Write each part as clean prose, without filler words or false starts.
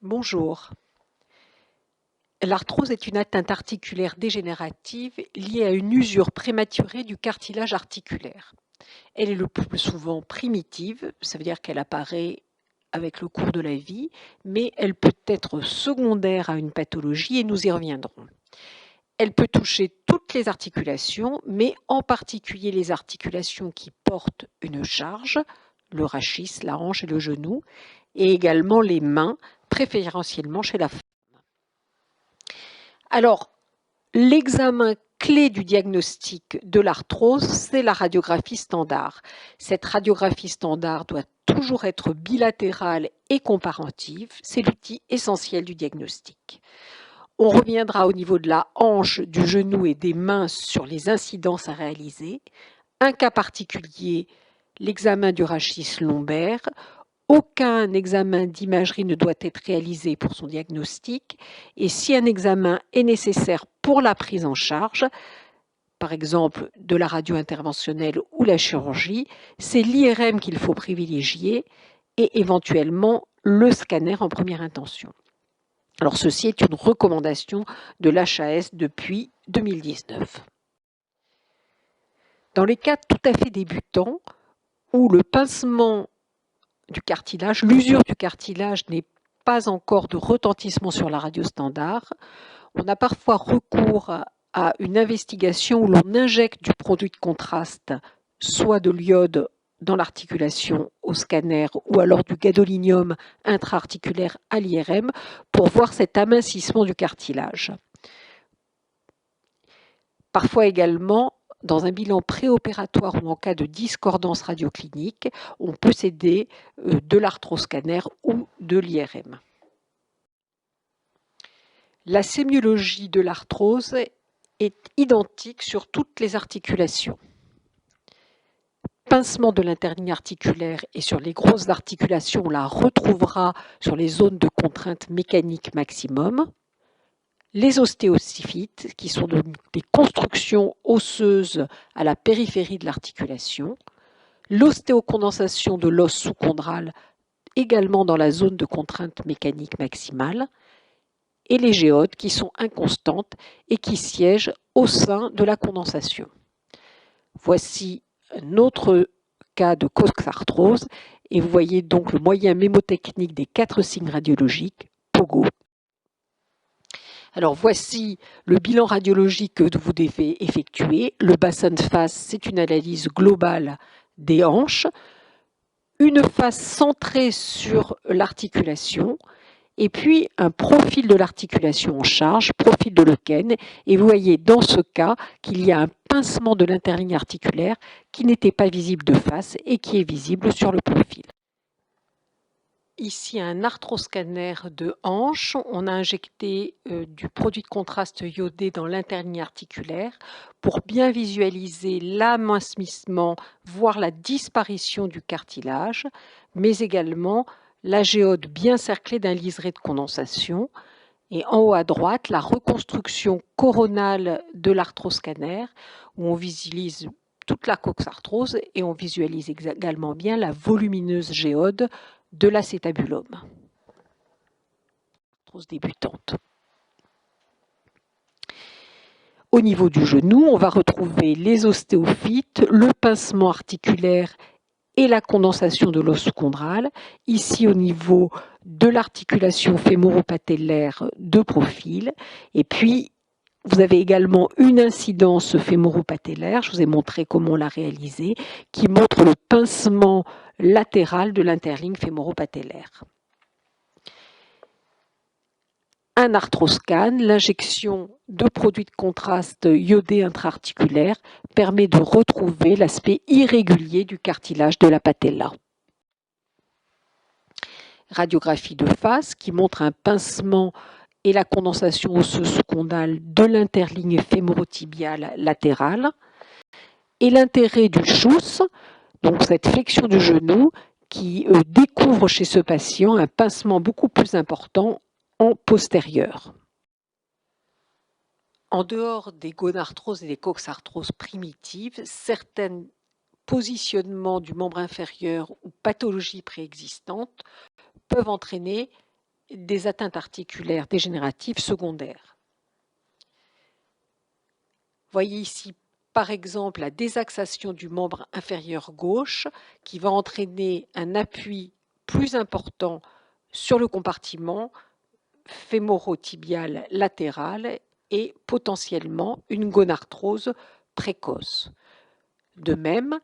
Bonjour. L'arthrose est une atteinte articulaire dégénérative liée à une usure prématurée du cartilage articulaire. Elle est le plus souvent primitive, ça veut dire qu'elle apparaît avec le cours de la vie, mais elle peut être secondaire à une pathologie et nous y reviendrons. Elle peut toucher toutes les articulations, mais en particulier les articulations qui portent une charge, le rachis, la hanche et le genou, et également les mains, préférentiellement chez la femme. Alors, l'examen clé du diagnostic de l'arthrose, c'est la radiographie standard. Cette radiographie standard doit toujours être bilatérale et comparative. C'est l'outil essentiel du diagnostic. On reviendra au niveau de la hanche, du genou et des mains sur les incidences à réaliser. Un cas particulier, l'examen du rachis lombaire. Aucun examen d'imagerie ne doit être réalisé pour son diagnostic et si un examen est nécessaire pour la prise en charge, par exemple de la radio interventionnelle ou la chirurgie, c'est l'IRM qu'il faut privilégier et éventuellement le scanner en première intention. Alors ceci est une recommandation de l'HAS depuis 2019. Dans les cas tout à fait débutants où le pincement du cartilage, l'usure du cartilage n'est pas encore de retentissement sur la radio standard, on a parfois recours à une investigation où l'on injecte du produit de contraste, soit de l'iode dans l'articulation au scanner ou alors du gadolinium intra-articulaire à l'IRM pour voir cet amincissement du cartilage. Parfois également, dans un bilan préopératoire ou en cas de discordance radioclinique, on peut s'aider de l'arthroscanner ou de l'IRM. La sémiologie de l'arthrose est identique sur toutes les articulations. Pincement de l'interligne articulaire et sur les grosses articulations, on la retrouvera sur les zones de contrainte mécanique maximum. Les ostéocyphites, qui sont des constructions osseuses à la périphérie de l'articulation. L'ostéocondensation de l'os sous-chondral, également dans la zone de contrainte mécanique maximale. Et les géodes, qui sont inconstantes et qui siègent au sein de la condensation. Voici un autre cas de coxarthrose, et vous voyez donc le moyen mémotechnique des 4 signes radiologiques, POGO. Alors voici le bilan radiologique que vous devez effectuer. Le bassin de face, c'est une analyse globale des hanches, une face centrée sur l'articulation, et puis un profil de l'articulation en charge, profil de Lequen, et vous voyez dans ce cas qu'il y a un pincement de l'interligne articulaire qui n'était pas visible de face et qui est visible sur le profil. Ici, un arthroscanner de hanche. On a injecté du produit de contraste iodé dans l'interligne articulaire pour bien visualiser l'amincissement, voire la disparition du cartilage, mais également la géode bien cerclée d'un liseré de condensation. Et en haut à droite, la reconstruction coronale de l'arthroscanner, où on visualise toute la coxarthrose et on visualise également bien la volumineuse géode de l'acétabulum. Arthrose débutante. Au niveau du genou, on va retrouver les ostéophytes, le pincement articulaire et la condensation de l'os chondral. Ici, au niveau de l'articulation fémoro-patellaire de profil. Et puis, vous avez également une incidence fémoro-patellaire, je vous ai montré comment la réaliser, qui montre le pincement latéral de l'interligne fémoro-patellaire. Un arthroscan, l'injection de produits de contraste iodé intra-articulaire permet de retrouver l'aspect irrégulier du cartilage de la patella. Radiographie de face qui montre un pincement et la condensation osseuse sous-chondale de l'interligne fémorotibiale latérale. Et l'intérêt du Schuss, donc cette flexion du genou, qui découvre chez ce patient un pincement beaucoup plus important en postérieur. En dehors des gonarthroses et des coxarthroses primitives, certains positionnements du membre inférieur ou pathologies préexistantes peuvent entraîner des atteintes articulaires dégénératives secondaires. Voyez ici par exemple la désaxation du membre inférieur gauche qui va entraîner un appui plus important sur le compartiment fémoro-tibial latéral et potentiellement une gonarthrose précoce. De même,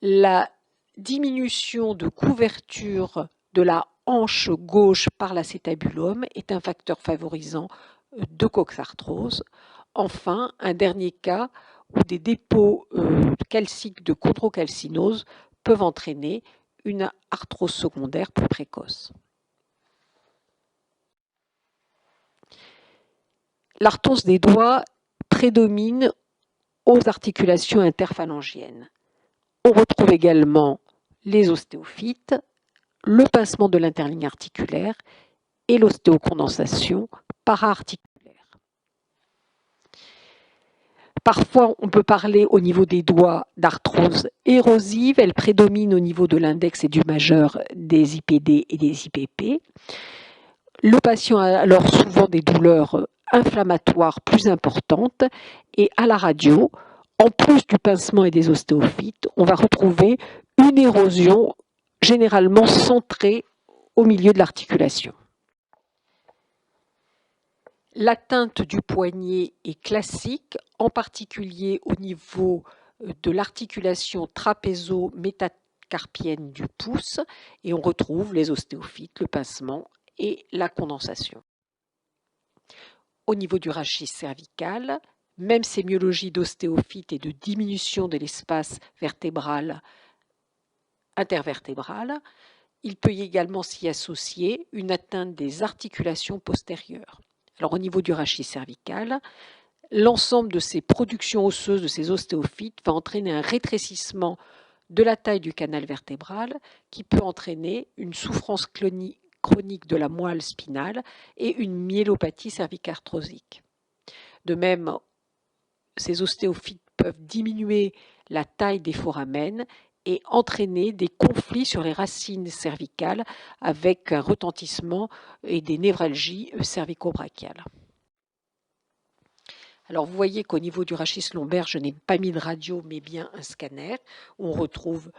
la diminution de couverture de la hanche gauche par l'acétabulum est un facteur favorisant de coxarthrose. Enfin, un dernier cas où des dépôts calciques de chondrocalcinose peuvent entraîner une arthrose secondaire plus précoce. L'arthrose des doigts prédomine aux articulations interphalangiennes. On retrouve également les ostéophytes, le pincement de l'interligne articulaire et l'ostéocondensation para-articulaire. Parfois, on peut parler au niveau des doigts d'arthrose érosive. Elle prédomine au niveau de l'index et du majeur des IPD et des IPP. Le patient a alors souvent des douleurs inflammatoires plus importantes et à la radio, en plus du pincement et des ostéophytes, on va retrouver une érosion généralement centrée au milieu de l'articulation. L'atteinte du poignet est classique, en particulier au niveau de l'articulation trapézo-métacarpienne du pouce, et on retrouve les ostéophytes, le pincement et la condensation. Au niveau du rachis cervical, même sémiologie d'ostéophytes et de diminution de l'espace vertébral intervertébral, il peut également s'y associer une atteinte des articulations postérieures. Alors au niveau du rachis cervical, l'ensemble de ces productions osseuses, de ces ostéophytes, va entraîner un rétrécissement de la taille du canal vertébral qui peut entraîner une souffrance chronique de la moelle spinale et une myélopathie cervicarthrosique. De même, ces ostéophytes peuvent diminuer la taille des foramens et entraîner des conflits sur les racines cervicales avec un retentissement et des névralgies cervico-brachiales. Alors vous voyez qu'au niveau du rachis lombaire, je n'ai pas mis de radio mais bien un scanner où on retrouve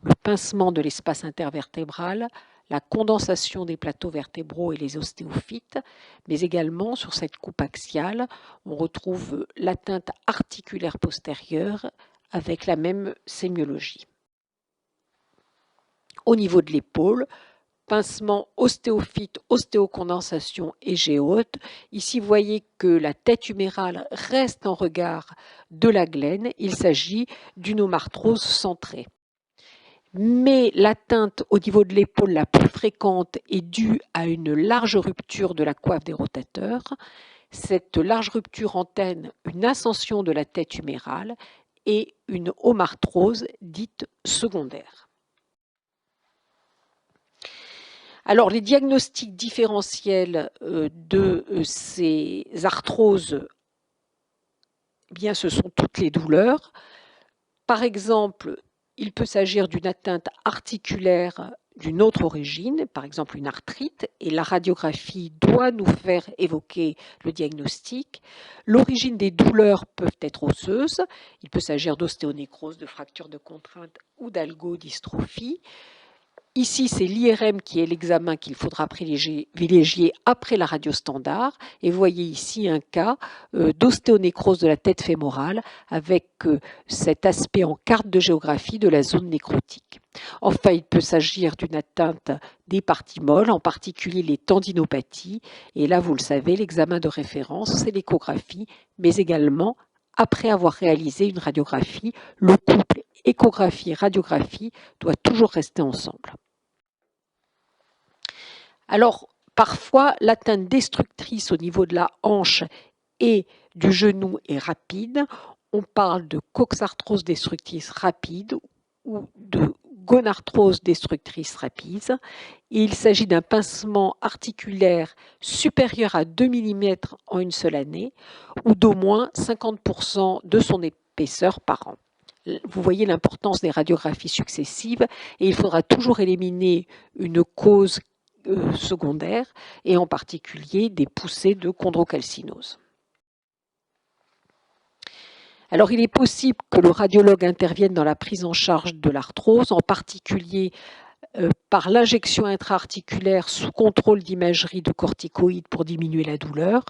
le pincement de l'espace intervertébral, la condensation des plateaux vertébraux et les ostéophytes, mais également sur cette coupe axiale, on retrouve l'atteinte articulaire postérieure avec la même sémiologie. Au niveau de l'épaule, pincement ostéophyte, ostéocondensation et géote. Ici, vous voyez que la tête humérale reste en regard de la glène. Il s'agit d'une omarthrose centrée. Mais l'atteinte au niveau de l'épaule la plus fréquente est due à une large rupture de la coiffe des rotateurs. Cette large rupture entraîne une ascension de la tête humérale et une omarthrose dite secondaire. Alors, les diagnostics différentiels de ces arthroses, eh bien, ce sont toutes les douleurs. Par exemple, il peut s'agir d'une atteinte articulaire d'une autre origine, par exemple une arthrite, et la radiographie doit nous faire évoquer le diagnostic. L'origine des douleurs peuvent être osseuses. Il peut s'agir d'ostéonécrose, de fracture de contrainte ou d'algodystrophie. Ici, c'est l'IRM qui est l'examen qu'il faudra privilégier après la radio standard. Et vous voyez ici un cas d'ostéonécrose de la tête fémorale avec cet aspect en carte de géographie de la zone nécrotique. Enfin, il peut s'agir d'une atteinte des parties molles, en particulier les tendinopathies. Et là, vous le savez, l'examen de référence, c'est l'échographie, mais également, après avoir réalisé une radiographie, le couple échographie-radiographie doit toujours rester ensemble. Alors, parfois, l'atteinte destructrice au niveau de la hanche et du genou est rapide. On parle de coxarthrose destructrice rapide ou de gonarthrose destructrice rapide. Et il s'agit d'un pincement articulaire supérieur à 2 mm en une seule année ou d'au moins 50% de son épaisseur par an. Vous voyez l'importance des radiographies successives et il faudra toujours éliminer une cause secondaires et en particulier des poussées de chondrocalcinose. Alors, il est possible que le radiologue intervienne dans la prise en charge de l'arthrose, en particulier par l'injection intra-articulaire sous contrôle d'imagerie de corticoïdes pour diminuer la douleur.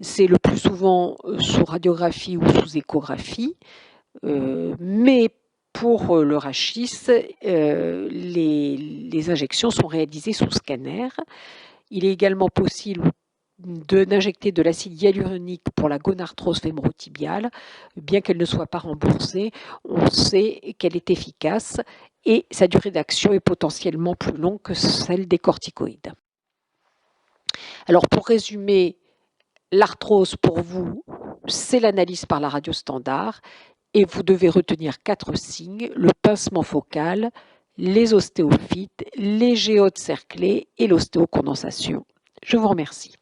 C'est le plus souvent sous radiographie ou sous échographie, mais pour le rachis, les injections sont réalisées sous scanner. Il est également possible d'injecter de l'acide hyaluronique pour la gonarthrose fémorotibiale. Bien qu'elle ne soit pas remboursée, on sait qu'elle est efficace et sa durée d'action est potentiellement plus longue que celle des corticoïdes. Alors pour résumer, l'arthrose pour vous, c'est l'analyse par la radio standard et vous devez retenir 4 signes: le pincement focal, les ostéophytes, les géodes cerclées et l'ostéocondensation. Je vous remercie.